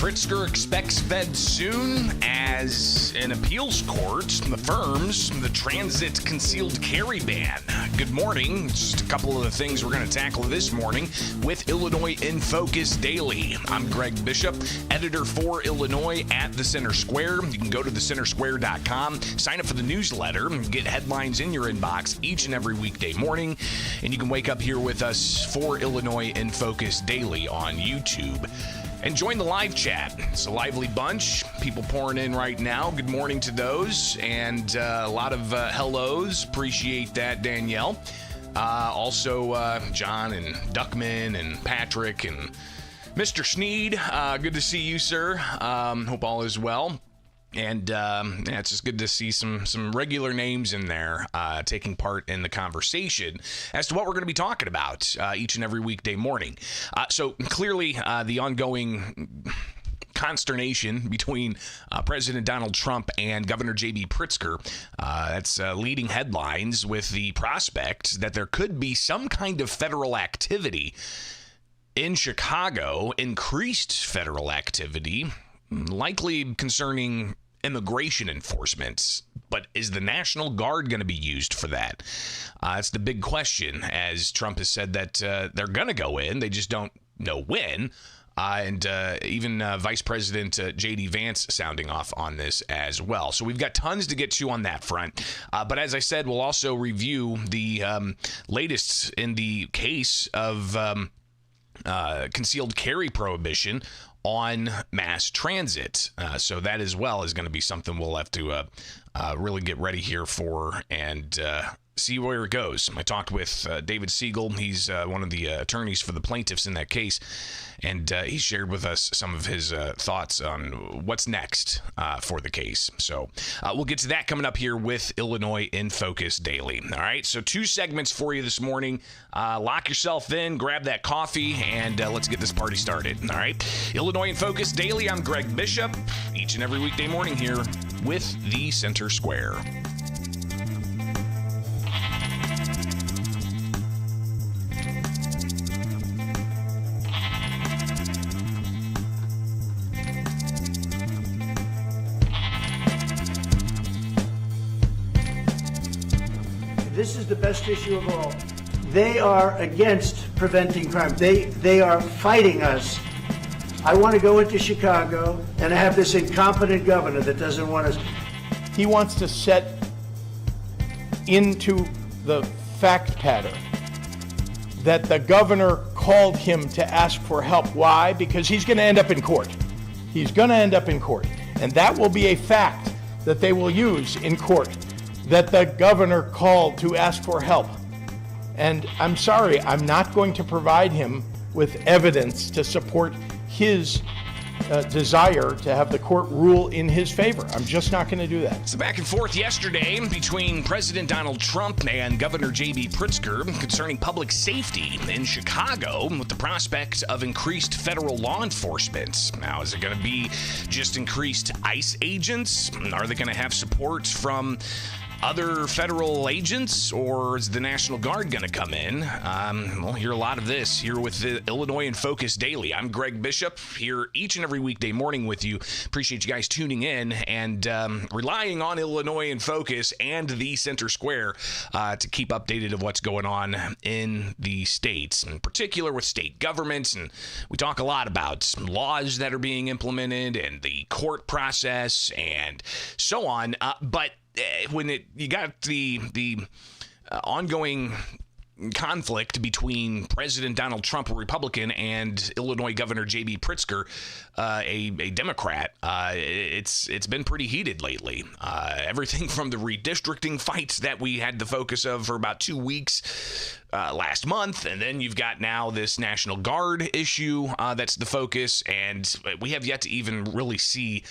Pritzker expects Fed soon as an appeals court affirms the transit concealed carry ban. Good morning. Just a couple of the things we're going to tackle this morning with Illinois in Focus Daily. I'm Greg Bishop, editor for Illinois at the Center Square. You can go to thecentersquare.com, sign up for the newsletter, and get headlines in your inbox each and every weekday morning. And you can wake up here with us for Illinois in Focus Daily on YouTube. And join the live chat. It's a lively bunch. People pouring in right now. Good morning to those. And a lot of hellos. Appreciate that, Danielle. Also, John and Duckman and Patrick and Mr. Sneed. Good to see you, sir. Hope all is well. And it's just good to see some regular names in there taking part in the conversation as to what we're going to be talking about each and every weekday morning. So clearly the ongoing consternation between President Donald Trump and Governor J.B. Pritzker, that's leading headlines with the prospect that there could be some kind of federal activity in Chicago, increased federal activity, likely concerning immigration enforcement. But is the National Guard going to be used for that? That's the big question, as Trump has said that they're going to go in. They just don't know when. And even Vice President J.D. Vance sounding off on this as well. So we've got tons to get to on that front. But as I said, we'll also review the latest in the case of concealed carry prohibition on mass transit. So that as well is going to be something we'll have to really get ready here for and see where it goes. I talked with David Siegel. He's one of the attorneys for the plaintiffs in that case, and he shared with us some of his thoughts on what's next for the case. So we'll get to that coming up here with Illinois in Focus Daily. All right, so 2 segments for you this morning. Lock yourself in, grab that coffee, and let's get this party started. All right, Illinois in Focus Daily. I'm Greg Bishop, each and every weekday morning here with the Center Square. This is the best issue of all. They are against preventing crime. They are fighting us. I want to go into Chicago and have this incompetent governor that doesn't want us. He wants to set into the fact pattern that the governor called him to ask for help. Why? Because he's going to end up in court. He's going to end up in court. And that will be a fact that they will use in court, that the governor called to ask for help. And I'm sorry, I'm not going to provide him with evidence to support his desire to have the court rule in his favor. I'm just not going to do that. So back and forth yesterday between President Donald Trump and Governor J.B. Pritzker concerning public safety in Chicago with the prospect of increased federal law enforcement. Now, is it going to be just increased ICE agents? Are they going to have support from other federal agents, or is the National Guard going to come in? We'll hear a lot of this here with the Illinois in Focus Daily. I'm Greg Bishop, here each and every weekday morning with you. Appreciate you guys tuning in and relying on Illinois in Focus and the Center Square to keep updated of what's going on in the states, in particular with state governments. And we talk a lot about laws that are being implemented and the court process and so on. But when you got the ongoing conflict between President Donald Trump, a Republican, and Illinois Governor J.B. Pritzker, a Democrat. It's been pretty heated lately. Everything from the redistricting fights that we had the focus of for about 2 weeks last month, and then you've got now this National Guard issue that's the focus, and we have yet to even really see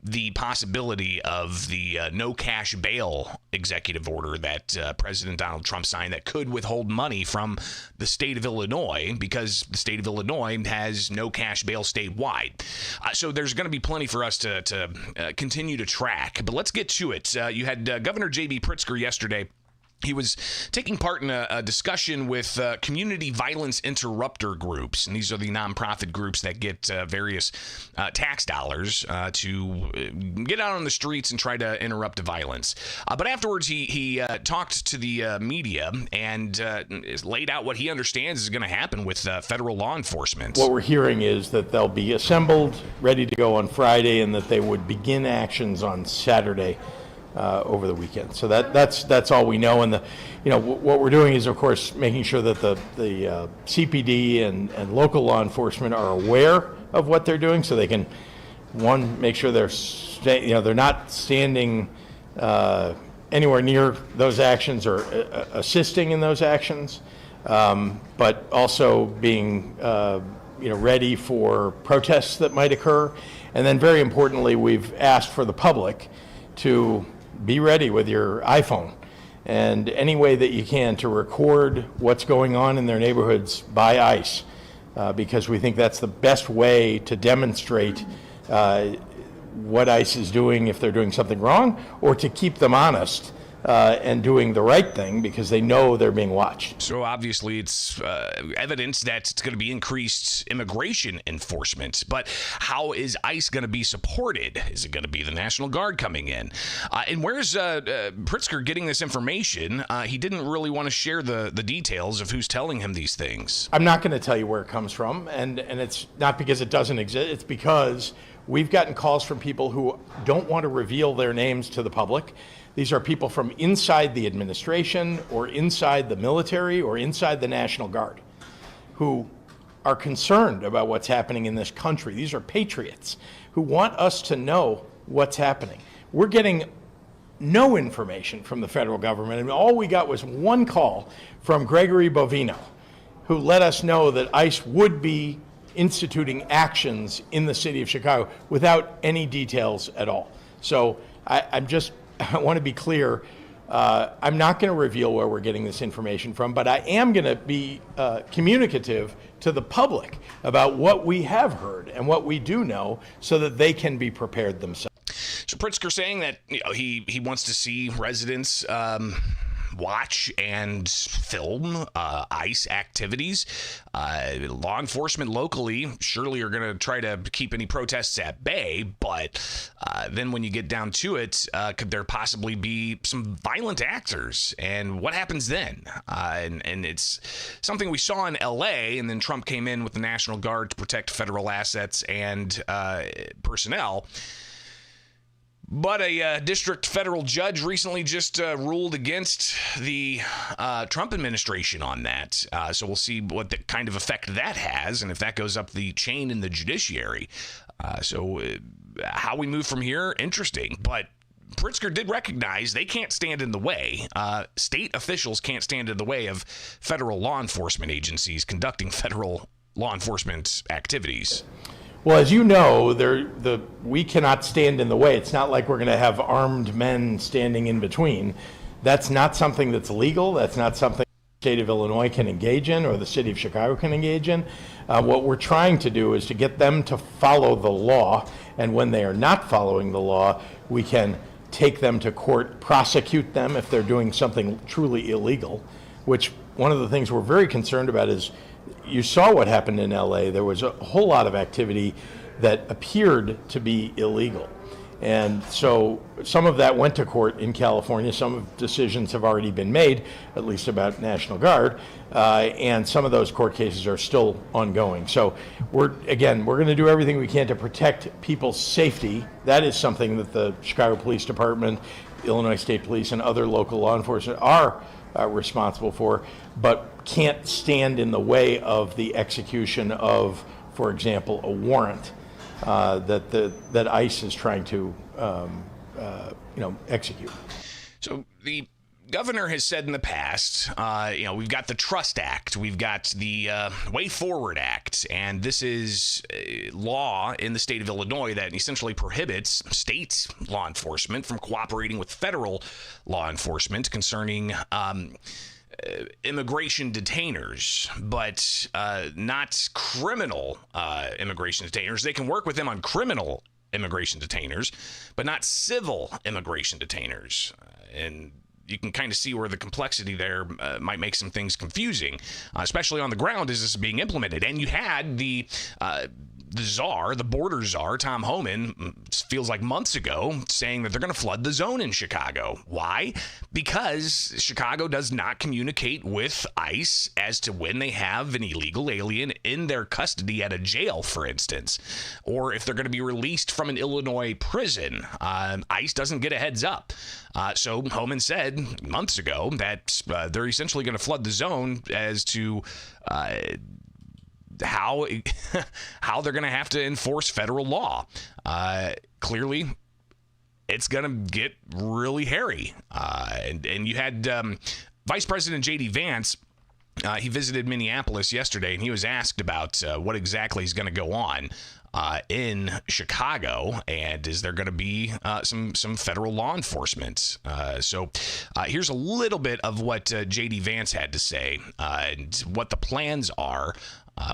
the possibility of the no cash bail executive order that President Donald Trump signed that could withhold money from the state of Illinois, because the state of Illinois has no cash bail statewide. So there's going to be plenty for us to continue to track. But let's get to it. You had Governor J.B. Pritzker yesterday. He was taking part in a discussion with community violence interrupter groups, and these are the nonprofit groups that get various tax dollars to get out on the streets and try to interrupt the violence. But afterwards, he talked to the media and laid out what he understands is going to happen with federal law enforcement. What we're hearing is that they'll be assembled, ready to go on Friday, and that they would begin actions on Saturday. Over the weekend. So that's all we know. And what we're doing is, of course, making sure that the CPD and local law enforcement are aware of what they're doing, so they can, one, make sure they're not standing anywhere near those actions or assisting in those actions, but also being ready for protests that might occur. And then, very importantly, we've asked for the public to be ready with your iPhone and any way that you can to record what's going on in their neighborhoods by ICE, because we think that's the best way to demonstrate what ICE is doing if they're doing something wrong, or to keep them honest and doing the right thing because they know they're being watched. So obviously it's evidence that it's going to be increased immigration enforcement, but how is ICE going to be supported? Is it going to be the National Guard coming in? And where's Pritzker getting this information? He didn't really want to share the details of who's telling him these things. I'm not going to tell you where it comes from, and it's not because it doesn't exist. It's because we've gotten calls from people who don't want to reveal their names to the public. These are people from inside the administration or inside the military or inside the National Guard who are concerned about what's happening in this country. These are patriots who want us to know what's happening. We're getting no information from the federal government, and all we got was one call from Gregory Bovino, who let us know that ICE would be instituting actions in the city of Chicago without any details at all. So I want to be clear, I'm not going to reveal where we're getting this information from, but I am going to be communicative to the public about what we have heard and what we do know so that they can be prepared themselves. So Pritzker saying that he wants to see residents watch and film ICE activities. Law enforcement locally surely are going to try to keep any protests at bay, but then when you get down to it, could there possibly be some violent actors? And what happens then? And it's something we saw in L.A., and then Trump came in with the National Guard to protect federal assets and personnel. But a district federal judge recently just ruled against the Trump administration on that. So we'll see what the kind of effect that has and if that goes up the chain in the judiciary. So how we move from here, interesting. But Pritzker did recognize they can't stand in the way. State officials can't stand in the way of federal law enforcement agencies conducting federal law enforcement activities. Well, as you know, we cannot stand in the way. It's not like we're going to have armed men standing in between. That's not something that's legal. That's not something the state of Illinois can engage in or the city of Chicago can engage in. What we're trying to do is to get them to follow the law, and when they are not following the law, we can take them to court, prosecute them if they're doing something truly illegal, which one of the things we're very concerned about is you saw what happened in LA. There was a whole lot of activity that appeared to be illegal. And so some of that went to court in California. Some decisions have already been made, at least about National Guard, and some of those court cases are still ongoing. So we're going to do everything we can to protect people's safety. That is something that the Chicago Police Department, Illinois State Police, and other local law enforcement are responsible for, but can't stand in the way of the execution of, for example, a warrant that ICE is trying to execute. So the governor has said in the past, we've got the Trust Act, we've got the Way Forward Act, and this is a law in the state of Illinois that essentially prohibits state law enforcement from cooperating with federal law enforcement concerning immigration detainers, but not criminal immigration detainers. They can work with them on criminal immigration detainers, but not civil immigration detainers. And you can kind of see where the complexity there might make some things confusing, especially on the ground as this is being implemented. And you had the czar, the border czar, Tom Homan, feels like months ago, saying that they're going to flood the zone in Chicago. Why? Because Chicago does not communicate with ICE as to when they have an illegal alien in their custody at a jail, for instance, or if they're going to be released from an Illinois prison. ICE doesn't get a heads up. So Homan said months ago that they're essentially going to flood the zone as to how they're going to have to enforce federal law. Clearly, it's going to get really hairy. And you had Vice President J.D. Vance. He visited Minneapolis yesterday, and he was asked about what exactly is going to go on in Chicago, and is there going to be some federal law enforcement? So here's a little bit of what J.D. Vance had to say and what the plans are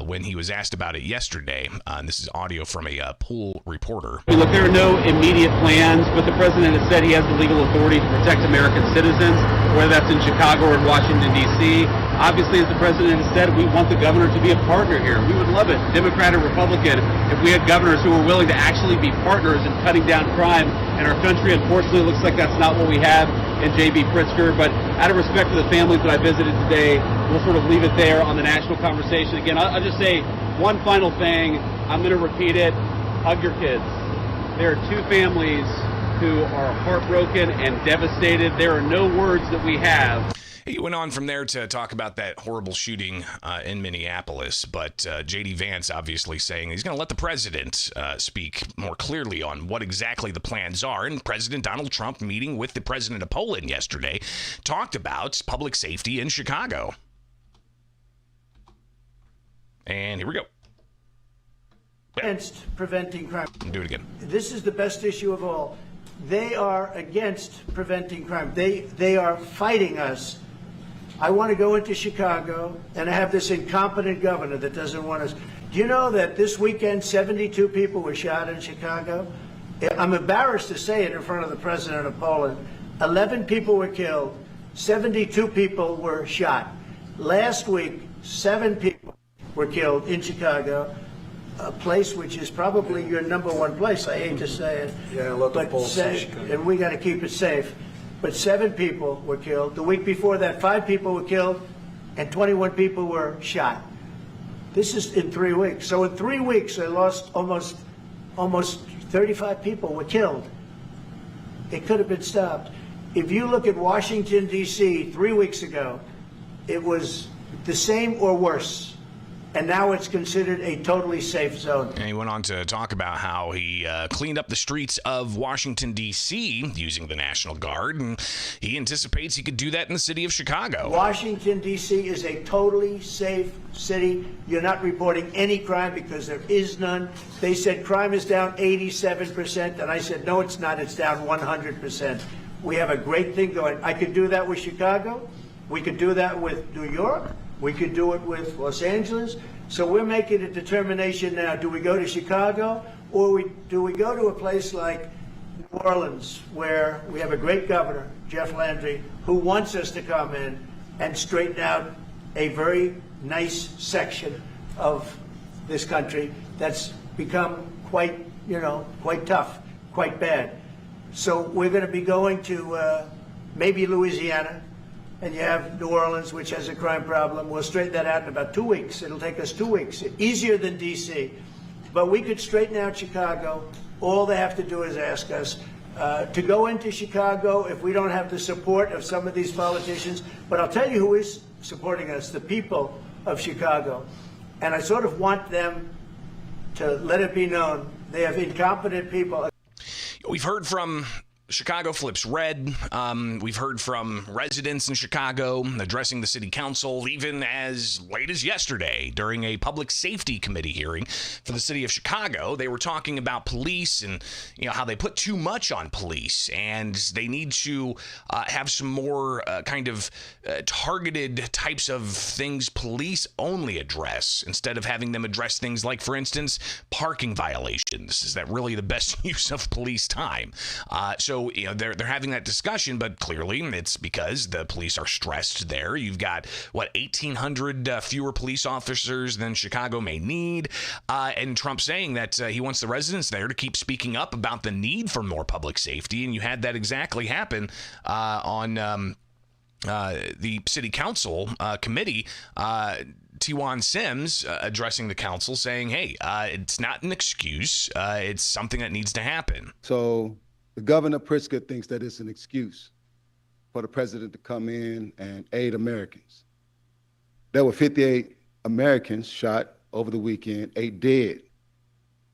when he was asked about it yesterday. And this is audio from a pool reporter. Look, there are no immediate plans, but the president has said he has the legal authority to protect American citizens, whether that's in Chicago or in Washington, D.C. Obviously, as the president has said, we want the governor to be a partner here. We would love it, Democrat or Republican, if we had governors who were willing to actually be partners in cutting down crime in our country. Unfortunately, it looks like that's not what we have in J.B. Pritzker, but out of respect for the families that I visited today, we'll sort of leave it there on the national conversation. Again, I'll just say one final thing. I'm going to repeat it. Hug your kids. There are two families who are heartbroken and devastated. There are no words that we have. He went on from there to talk about that horrible shooting in Minneapolis, but J.D. Vance obviously saying he's going to let the president speak more clearly on what exactly the plans are. And President Donald Trump, meeting with the president of Poland yesterday, talked about public safety in Chicago. And here we go. Against preventing crime. Do it again. This is the best issue of all. They are against preventing crime. They are fighting us. I want to go into Chicago, and I have this incompetent governor that doesn't want us. Do you know that this weekend 72 people were shot in Chicago? I'm embarrassed to say it in front of the president of Poland. 11 people were killed. 72 people were shot. Last week, 7 people were killed in Chicago, a place which is probably your number one place. I hate to say it. Yeah, let the Poles say Chicago. And we got to keep it safe. But 7 people were killed. The week before that, 5 people were killed, and 21 people were shot. This is in 3 weeks. So in 3 weeks, they lost almost 35 people were killed. It could have been stopped. If you look at Washington, D.C., 3 weeks ago, it was the same or worse. And now it's considered a totally safe zone. And he went on to talk about how he cleaned up the streets of Washington, D.C. using the National Guard, and he anticipates he could do that in the city of Chicago. Washington, D.C. is a totally safe city. You're not reporting any crime because there is none. They said crime is down 87%, and I said, no, it's not. It's down 100%. We have a great thing going. I could do that with Chicago. We could do that with New York. We could do it with Los Angeles. So we're making a determination now. Do we go to Chicago, or do we go to a place like New Orleans, where we have a great governor, Jeff Landry, who wants us to come in and straighten out a very nice section of this country that's become quite tough, quite bad. So we're going to be going to maybe Louisiana. And you have New Orleans, which has a crime problem. We'll straighten that out in about 2 weeks. It'll take us 2 weeks, easier than D.C. But we could straighten out Chicago. All they have to do is ask us. to go into Chicago if we don't have the support of some of these politicians. But I'll tell you who is supporting us, the people of Chicago. And I sort of want them to let it be known they have incompetent people. We've heard from Chicago Flips Red. We've heard from residents in Chicago addressing the city council, even as late as yesterday during a public safety committee hearing for the city of Chicago. They were talking about police and how they put too much on police, and they need to have some more targeted types of things police only address instead of having them address things like, for instance, parking violations. Is that really the best use of police time? So they're having that discussion, but clearly it's because the police are stressed there. You've got 1,800 fewer police officers than Chicago may need, and Trump saying that he wants the residents there to keep speaking up about the need for more public safety, and you had that exactly happen on the city council committee. Tijuan Sims addressing the council saying, hey, it's not an excuse. It's something that needs to happen. So the Governor Pritzker thinks that it's an excuse for the president to come in and aid Americans. There were 58 Americans shot over the weekend, 8 dead.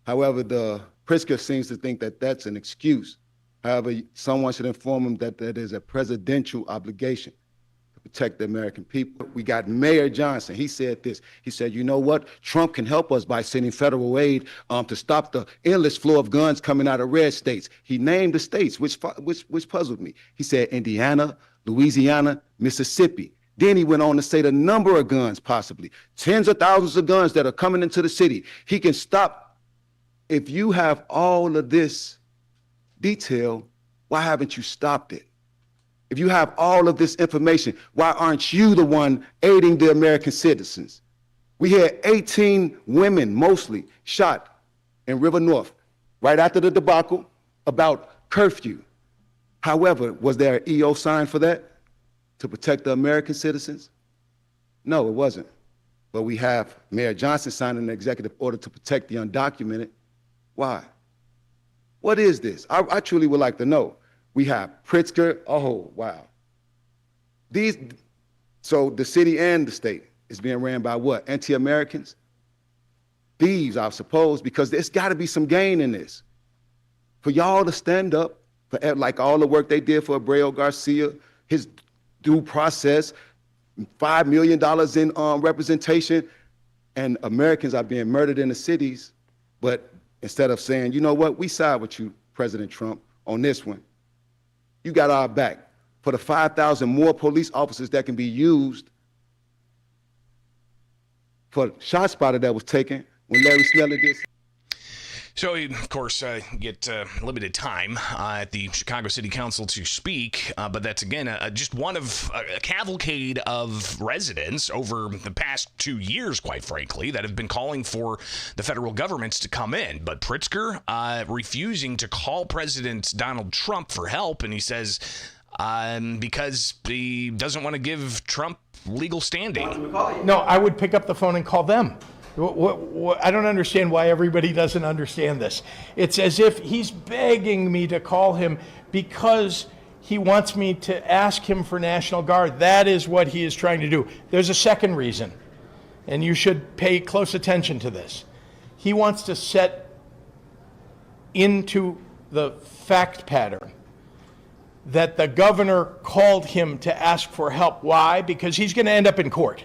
However, the Pritzker seems to think that that's an excuse. However, someone should inform him that that is a presidential obligation to protect the American people. We got Mayor Johnson. He said this. He said, you know what? Trump can help us by sending federal aid to stop the endless flow of guns coming out of red states. He named the states, which puzzled me. He said Indiana, Louisiana, Mississippi. Then he went on to say the number of guns, possibly tens of thousands of guns that are coming into the city. He can stop. If you have all of this detail, why haven't you stopped it? If you have all of this information, why aren't you the one aiding the American citizens? We had 18 women, mostly, shot in River North right after the debacle about curfew. However, was there an EO sign for that to protect the American citizens? No, it wasn't. But we have Mayor Johnson signing an executive order to protect the undocumented. Why? What is this? I truly would like to know. We have Pritzker. Oh, wow. So the city and the state is being ran by what? Anti-Americans? Thieves, I suppose, because there's got to be some gain in this. For y'all to stand up, for like all the work they did for Abreu Garcia, his due process, $5 million in representation, and Americans are being murdered in the cities. But instead of saying, you know what, we side with you, President Trump, on this one. You got our back. For the 5,000 more police officers that can be used for ShotSpotter that was taken when Larry Sneller did. So, of course, get limited time at the Chicago City Council to speak, but that's, again, just one of a cavalcade of residents over the past 2 years, quite frankly, that have been calling for the federal governments to come in. But Pritzker refusing to call President Donald Trump for help, and he says because he doesn't want to give Trump legal standing. No, I would pick up the phone and call them. I don't understand why everybody doesn't understand this. It's as if he's begging me to call him because he wants me to ask him for National Guard. That is what he is trying to do. There's a second reason, and you should pay close attention to this. He wants to set into the fact pattern that the governor called him to ask for help. Why? Because he's going to end up in court.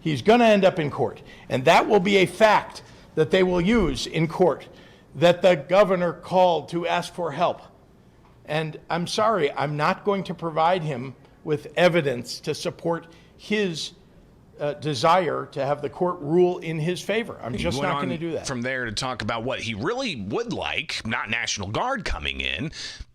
He's going to end up in court. And that will be a fact that they will use in court, that the governor called to ask for help. And I'm sorry, I'm not going to provide him with evidence to support his desire to have the court rule in his favor. I'm just not going to do that. From there to talk about what he really would like, not National Guard coming in,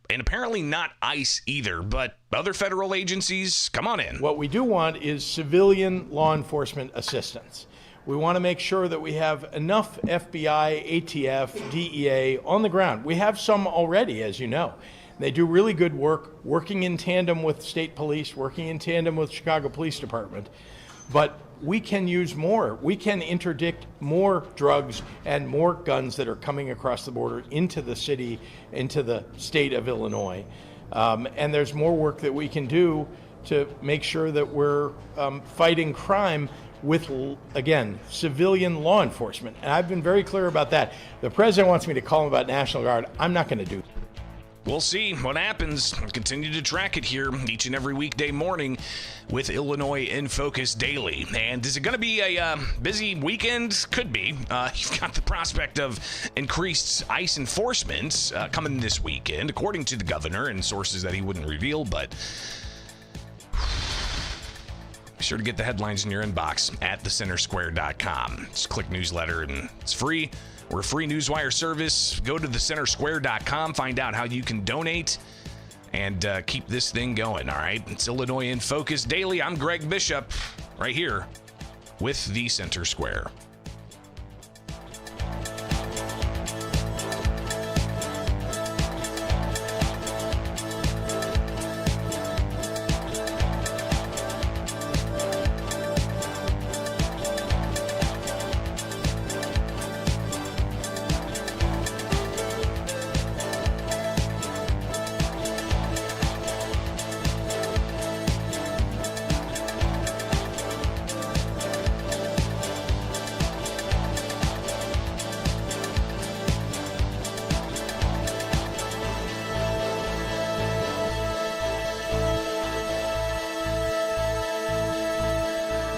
and apparently not ICE either, but other federal agencies, come on in. What we do want is civilian law enforcement assistance. We want to make sure that we have enough FBI, ATF, DEA on the ground. We have some already, as you know. They do really good work, working in tandem with state police, working in tandem with Chicago Police Department. But we can use more. We can interdict more drugs and more guns that are coming across the border into the city, into the state of Illinois. And there's more work that we can do to make sure that we're fighting crime with, again, civilian law enforcement. And I've been very clear about that. The president wants me to call him about National Guard. I'm not going to do that. We'll see what happens. Continue to track it here each and every weekday morning with Illinois in Focus Daily. And is it going to be a busy weekend? Could be. You've got the prospect of increased ICE enforcement coming this weekend, according to the governor and sources that he wouldn't reveal, but be sure to get the headlines in your inbox at thecentersquare.com. Just click newsletter and it's free. We're a free newswire service. Go to thecentersquare.com, find out how you can donate, and keep this thing going, all right? It's Illinois in Focus Daily. I'm Greg Bishop, right here with the Center Square.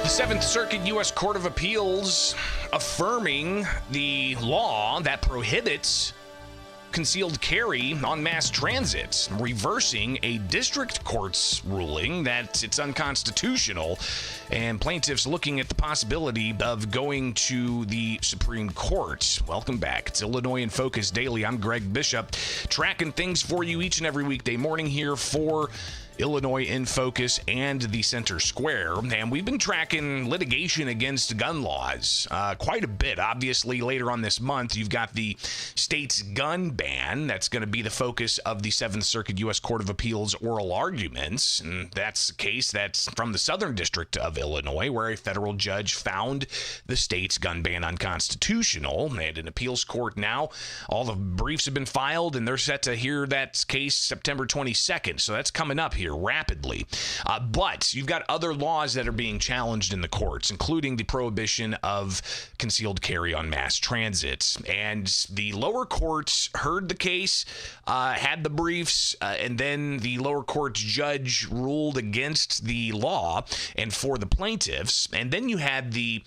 The Seventh Circuit U.S. Court of Appeals affirming the law that prohibits concealed carry on mass transit, reversing a district court's ruling that it's unconstitutional, and plaintiffs looking at the possibility of going to the Supreme Court. Welcome back. It's Illinois in Focus Daily. I'm Greg Bishop, tracking things for you each and every weekday morning here for Illinois in Focus and the Center Square. And we've been tracking litigation against gun laws quite a bit. Obviously, later on this month, you've got the state's gun ban. That's going to be the focus of the Seventh Circuit U.S. Court of Appeals oral arguments. And that's a case that's from the Southern District of Illinois, where a federal judge found the state's gun ban unconstitutional. And in appeals court now, all the briefs have been filed, and they're set to hear that case September 22nd. So that's coming up here rapidly. But you've got other laws that are being challenged in the courts, including the prohibition of concealed carry on mass transit. And the lower courts heard the case, had the briefs, and then the lower court's judge ruled against the law and for the plaintiffs. And then you had the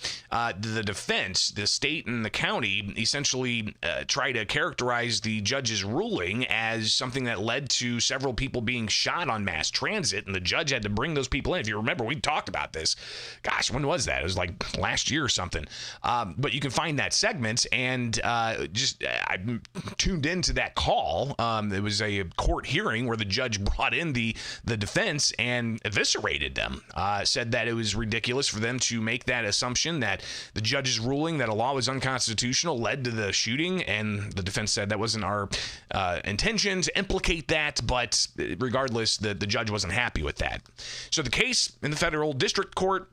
defense, the state and the county, essentially try to characterize the judge's ruling as something that led to several people being shot on mass transit, and the judge had to bring those people in. If you remember, we talked about this. Gosh, when was that? It was like last year or something. But you can find that segment, and I tuned into that call. It was a court hearing where the judge brought in the defense and eviscerated them. Said that it was ridiculous for them to make that assumption that the judge's ruling that a law was unconstitutional led to the shooting, and the defense said that wasn't our intention to implicate that, but regardless, the judge wasn't happy with that. So the case in the federal district court,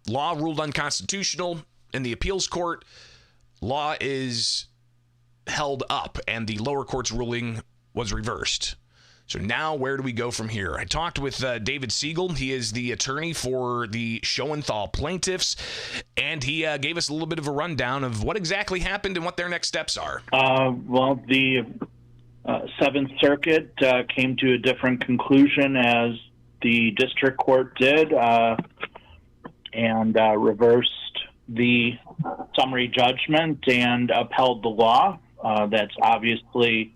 law ruled unconstitutional. In the appeals court, law is held up, and the lower court's ruling was reversed. So now where do we go from here? I talked with David Siegel. He is the attorney for the Schoenthal plaintiffs, and he gave us a little bit of a rundown of what exactly happened and what their next steps are. Well, the Seventh Circuit came to a different conclusion as the district court did, and reversed the summary judgment and upheld the law. That's obviously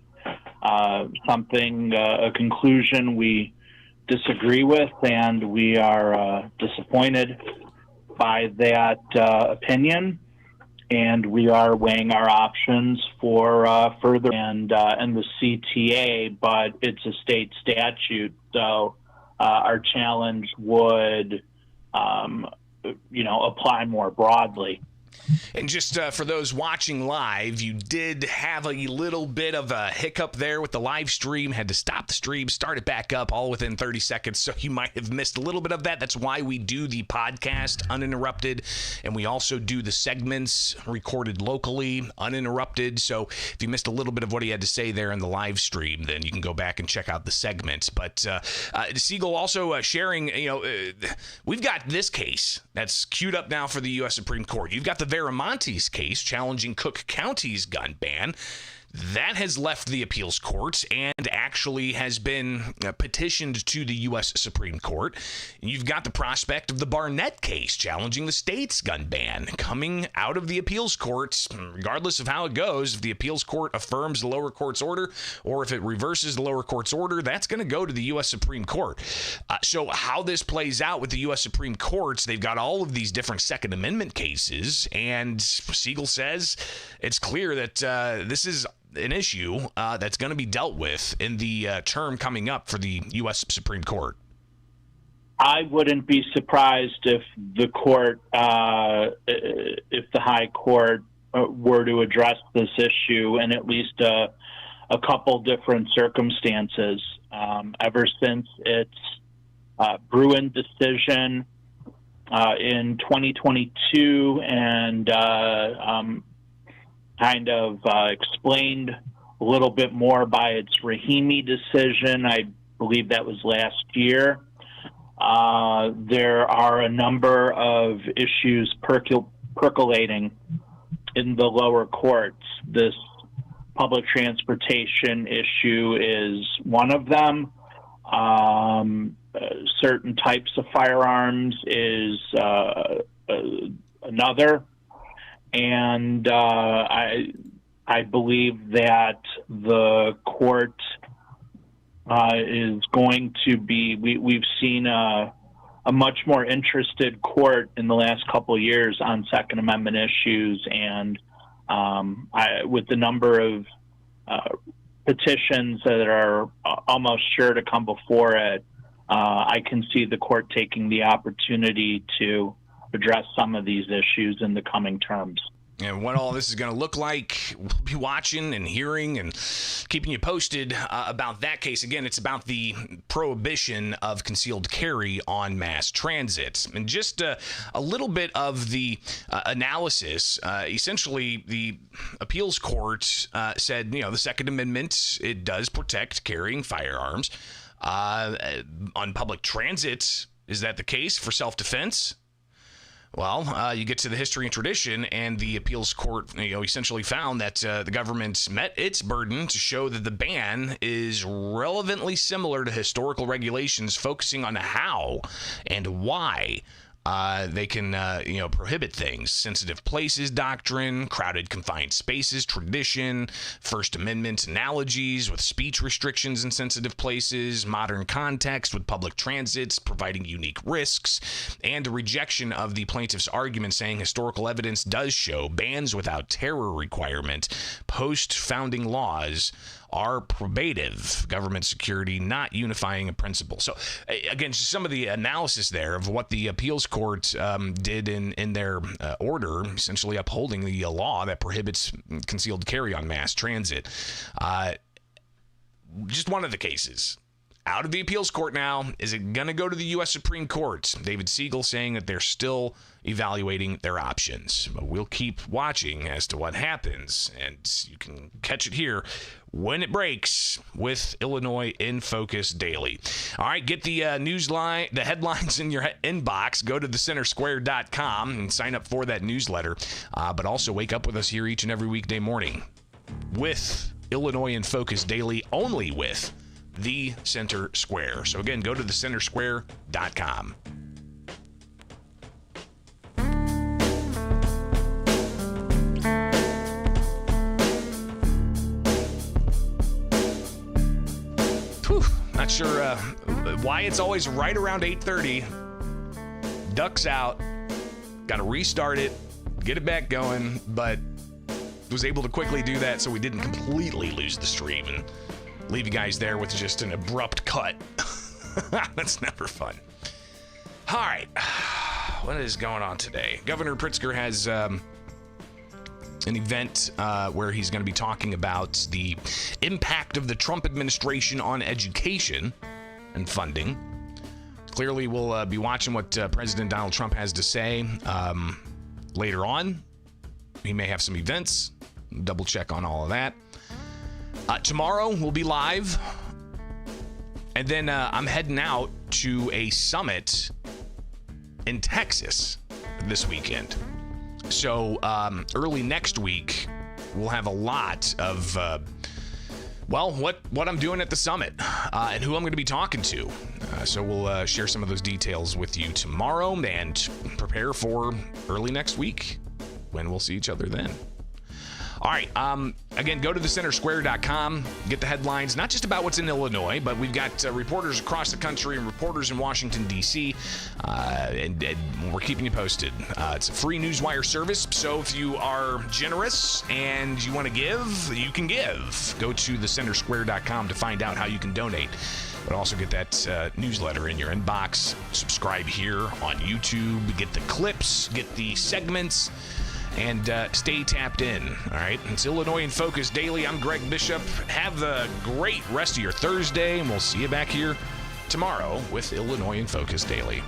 something, a conclusion we disagree with, and we are disappointed by that opinion. And we are weighing our options for further and the CTA, but it's a state statute, so our challenge would, apply more broadly. And just for those watching live, you did have a little bit of a hiccup there with the live stream. Had to stop the stream, start it back up all within 30 seconds. So you might have missed a little bit of that. That's why we do the podcast uninterrupted. And we also do the segments recorded locally, uninterrupted. So if you missed a little bit of what he had to say there in the live stream, then you can go back and check out the segments. But Siegel also sharing, we've got this case that's queued up now for the U.S. Supreme Court. You've got the Veramontes case challenging Cook County's gun ban. That has left the appeals courts and actually has been petitioned to the U.S. Supreme Court. You've got the prospect of the Barnett case challenging the state's gun ban coming out of the appeals courts. Regardless of how it goes, if the appeals court affirms the lower court's order or if it reverses the lower court's order, that's going to go to the U.S. Supreme Court. So how this plays out with the U.S. Supreme Courts, they've got all of these different Second Amendment cases, and Siegel says it's clear that this is an issue that's going to be dealt with in the term coming up for the U.S. Supreme Court. I wouldn't be surprised if the court, if the high court were to address this issue in at least a couple different circumstances. Ever since its Bruin decision in 2022 and kind of explained a little bit more by its Rahimi decision. I believe that was last year. There are a number of issues percolating in the lower courts. This public transportation issue is one of them. Certain types of firearms is another. And I believe that the court is going to be, we've seen a much more interested court in the last couple of years on Second Amendment issues. And with the number of petitions that are almost sure to come before it, I can see the court taking the opportunity to address some of these issues in the coming terms. And what all this is going to look like, we'll be watching and hearing and keeping you posted about that case. Again, it's about the prohibition of concealed carry on mass transit. And just a little bit of the analysis. Essentially, the appeals court said, the Second Amendment, it does protect carrying firearms. On public transit, is that the case for self-defense? Well, you get to the history and tradition, and the appeals court, essentially found that the government met its burden to show that the ban is relevantly similar to historical regulations, focusing on how and why they can, prohibit things. Sensitive places doctrine, crowded confined spaces tradition, First Amendment analogies with speech restrictions in sensitive places, modern context with public transits providing unique risks, and a rejection of the plaintiff's argument saying historical evidence does show bans without terror requirement, post-founding laws are probative, government security not unifying a principle. So again, just some of the analysis there of what the appeals court did in their order, essentially upholding the law that prohibits concealed carry on mass transit. Just one of the cases. Out of the appeals court now. Is it going to go to the U.S. Supreme Court? David Siegel saying that they're still evaluating their options. But we'll keep watching as to what happens, and you can catch it here when it breaks with Illinois in Focus Daily. All right, get the the headlines in your inbox. Go to thecentersquare.com and sign up for that newsletter. But also wake up with us here each and every weekday morning with Illinois in Focus Daily, only with The Center Square. So again, go to thecentersquare.com. Not sure why it's always right around 8:30. Ducks out. Got to restart it, get it back going, but was able to quickly do that so we didn't completely lose the stream and leave you guys there with just an abrupt cut. That's never fun. All right. What is going on today? Governor Pritzker has an event where he's going to be talking about the impact of the Trump administration on education and funding. Clearly, we'll be watching what President Donald Trump has to say later on. He may have some events. Double check on all of that. Tomorrow, we'll be live. And then I'm heading out to a summit in Texas this weekend. So early next week, we'll have a lot of, what I'm doing at the summit and who I'm going to be talking to. So we'll share some of those details with you tomorrow and prepare for early next week when we'll see each other then. All right. Again, go to thecentersquare.com. Get the headlines, not just about what's in Illinois, but we've got reporters across the country and reporters in Washington, D.C., and we're keeping you posted. It's a free Newswire service, so if you are generous and you want to give, you can give. Go to thecentersquare.com to find out how you can donate. But also get that newsletter in your inbox. Subscribe here on YouTube. Get the clips. Get the segments. And stay tapped in, all right? It's Illinois in Focus Daily. I'm Greg Bishop. Have a great rest of your Thursday, and we'll see you back here tomorrow with Illinois in Focus Daily.